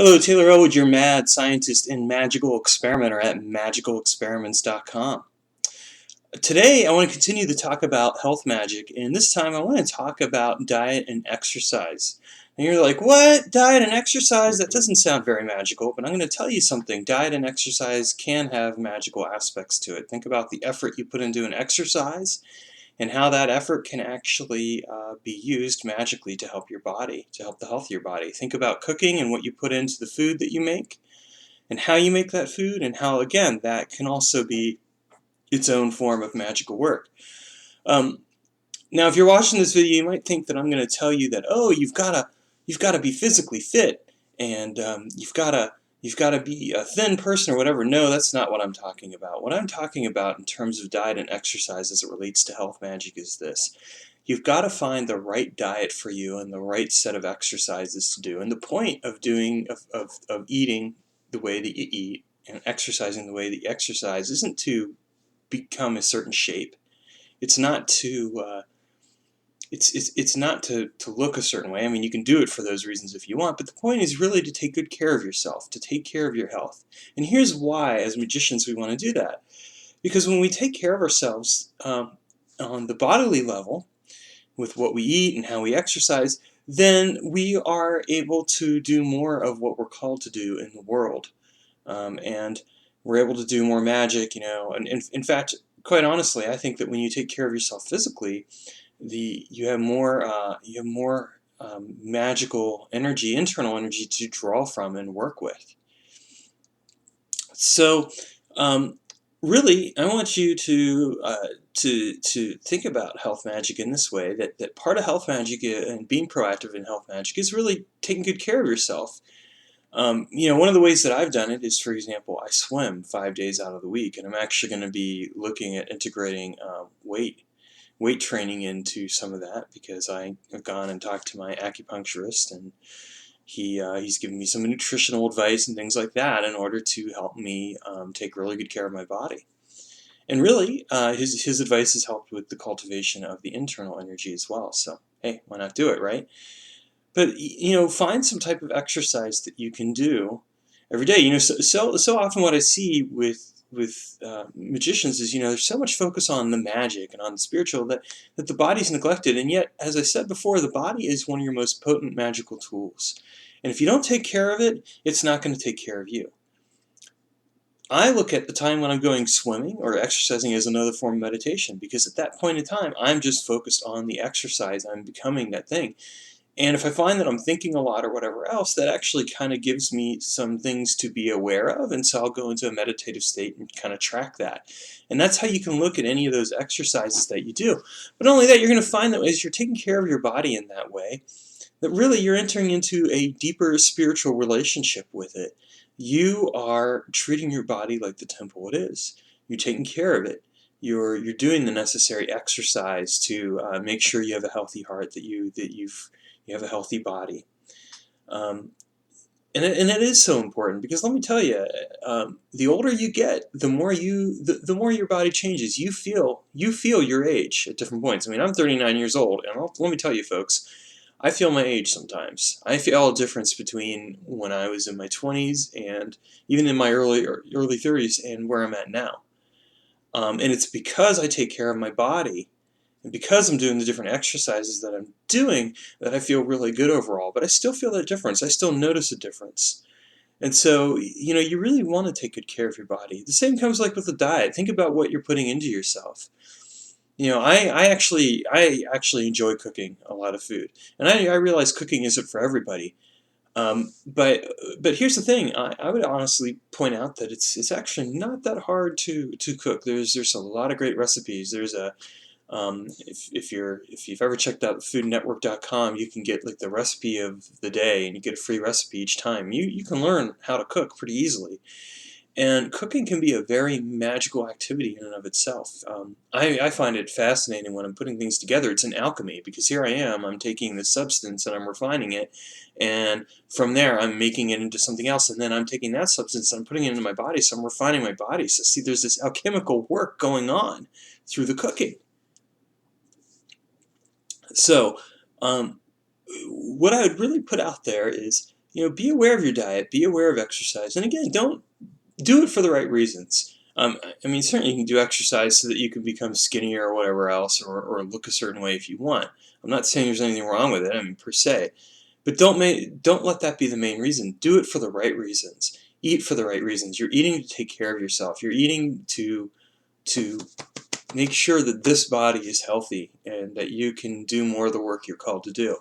Hello, Taylor Elwood, your mad scientist and magical experimenter at magicalexperiments.com. Today, I want to continue to talk about health magic, and this time I want to talk about diet and exercise. And you're like, what? Diet and exercise? That doesn't sound very magical, but I'm going to tell you something. Diet and exercise can have magical aspects to it. Think about the effort you put into an exercise and how that effort can actually be used magically to help your body, to help the health of your body. Think about cooking and what you put into the food that you make and how you make that food, and how, again, that can also be its own form of magical work. Um, Now, if you're watching this video, you might think that I'm going to tell you that, oh, you've got to be physically fit, and you've got to be a thin person or whatever. No, that's not what I'm talking about. What I'm talking about in terms of diet and exercise as it relates to health magic is this. You've got to find the right diet for you and the right set of exercises to do. And the point of eating the way that you eat and exercising the way that you exercise isn't to become a certain shape. It's not to it's not to look a certain way. I mean, you can do it for those reasons if you want, but the point is really to take good care of yourself, to take care of your health. And here's why, as magicians, we want to do that. Because when we take care of ourselves on the bodily level, with what we eat and how we exercise, then we are able to do more of what we're called to do in the world. And we're able to do more magic, and in fact, quite honestly, I think that when you take care of yourself physically, you have more magical energy, internal energy to draw from and work with. So, really, I want you to think about health magic in this way. That part of health magic and being proactive in health magic is really taking good care of yourself. One of the ways that I've done it is, for example, I swim 5 days out of the week, and I'm actually going to be looking at integrating weight training into some of that, because I have gone and talked to my acupuncturist, and he's given me some nutritional advice and things like that in order to help me take really good care of my body. And really, his advice has helped with the cultivation of the internal energy as well. So hey, why not do it, right? But find some type of exercise that you can do every day. So often what I see with magicians is, there's so much focus on the magic and on the spiritual that the body's neglected. And yet, as I said before, the body is one of your most potent magical tools. And if you don't take care of it, it's not going to take care of you. I look at the time when I'm going swimming or exercising as another form of meditation, because at that point in time, I'm just focused on the exercise. I'm becoming that thing. And if I find that I'm thinking a lot or whatever else, that actually kind of gives me some things to be aware of, and so I'll go into a meditative state and kind of track that. And that's how you can look at any of those exercises that you do. But not only that, you're going to find that as you're taking care of your body in that way, that really you're entering into a deeper spiritual relationship with it. You are treating your body like the temple it is. You're taking care of it. You're doing the necessary exercise to make sure you have a healthy heart, that you have a healthy body. And it is so important, because let me tell you, the older you get, the more your body changes. You feel your age at different points. I mean, I'm 39 years old, and let me tell you, folks, I feel my age sometimes. I feel a difference between when I was in my 20s and even in my early 30s and where I'm at now. And it's because I take care of my body, and because I'm doing the different exercises that I'm doing, that I feel really good overall. But I still feel that difference. I still notice a difference. And so, you really want to take good care of your body. The same comes like with the diet. Think about what you're putting into yourself. I actually enjoy cooking a lot of food, and I realize cooking isn't for everybody. But here's the thing. I would honestly point out that it's actually not that hard to cook. There's a lot of great recipes. There's a if you've ever checked out foodnetwork.com, you can get like the recipe of the day, and you get a free recipe each time. You can learn how to cook pretty easily. And cooking can be a very magical activity in and of itself. I find it fascinating when I'm putting things together. It's an alchemy, because here I am, I'm taking this substance and I'm refining it, and from there I'm making it into something else, and then I'm taking that substance and I'm putting it into my body, so I'm refining my body. So see, there's this alchemical work going on through the cooking. So what I would really put out there is Be aware of your diet, be aware of exercise, and again, don't do it for the right reasons. I mean, certainly you can do exercise so that you can become skinnier or whatever else, or look a certain way if you want. I'm not saying there's anything wrong with it, I mean, per se. But don't let that be the main reason. Do it for the right reasons. Eat for the right reasons. You're eating to take care of yourself. You're eating to make sure that this body is healthy and that you can do more of the work you're called to do.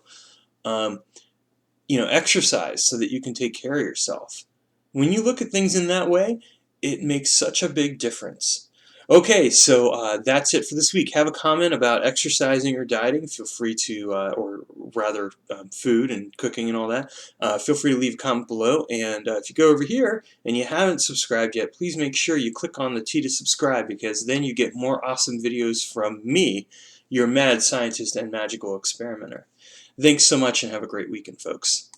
Um, Exercise so that you can take care of yourself. When you look at things in that way, it makes such a big difference. Okay, so that's it for this week. Have a comment about exercising or dieting, feel free to, or rather food and cooking and all that, feel free to leave a comment below. And if you go over here and you haven't subscribed yet, please make sure you click on the T to subscribe, because then you get more awesome videos from me, your mad scientist and magical experimenter. Thanks so much and have a great weekend, folks.